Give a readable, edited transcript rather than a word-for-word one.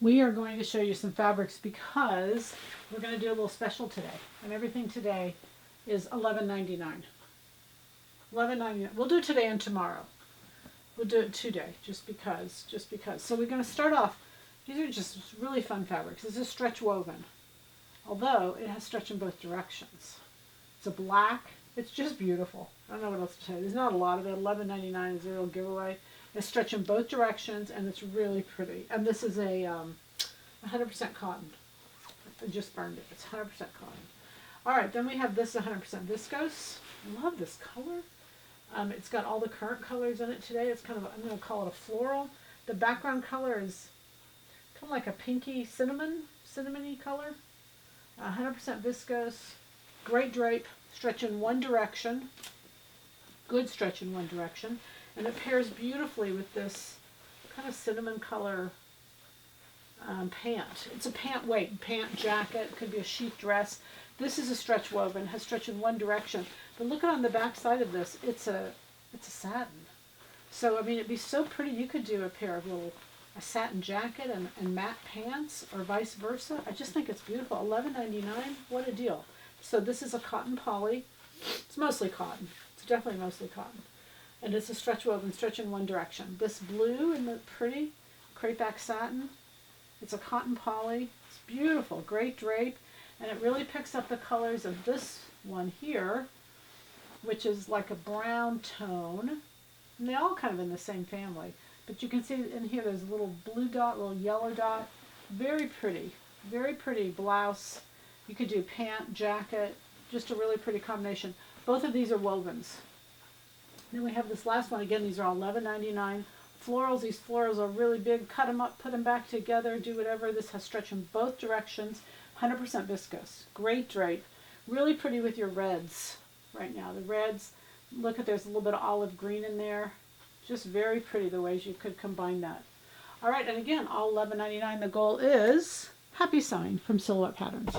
We are going to show you some fabrics because we're going to do a little special today, and everything today is $11.99. $11.99. We'll do today and tomorrow. We'll do it today, just because. So we're going to start off. These are just really fun fabrics. This is stretch woven, although it has stretch in both directions. It's a black. It's just beautiful. I don't know what else to tell you. There's not a lot of it. $11.99 is a real giveaway. It's stretch in both directions, and it's really pretty. And this is a 100% cotton. I just burned it. It's 100% cotton. All right, then we have this 100% viscose. I love this color. It's got all the current colors in it today. It's kind of, I'm going to call it a floral. The background color is kind of like a pinky cinnamony color. 100% viscose. Great drape. Stretch in one direction. Good stretch in one direction. And it pairs beautifully with this kind of cinnamon color pant. It's a pant jacket. It could be a chic dress. This is a stretch woven. Has stretch in one direction. But look on the back side of this. It's a satin. So I mean, it'd be so pretty. You could do a pair of a satin jacket and matte pants, or vice versa. I just think it's beautiful. $11.99. What a deal. So this is a cotton poly. It's mostly cotton. It's definitely mostly cotton. And it's a stretch woven, stretch in one direction. This blue and the pretty crepe back satin. It's a cotton poly. It's beautiful, great drape. And it really picks up the colors of this one here, which is like a brown tone. And they're all kind of in the same family. But you can see in here there's a little blue dot, little yellow dot. Very pretty blouse. You could do pant, jacket, just a really pretty combination. Both of these are wovens. Then we have this last one. Again, these are all $11.99. Florals. These florals are really big. Cut them up, put them back together, do whatever. This has stretch in both directions. 100% viscose. Great drape. Really pretty with your reds right now. The reds, look at, there's a little bit of olive green in there. Just very pretty the ways you could combine that. All right, and again, all $11.99. The goal is happy sewing from Silhouette Patterns.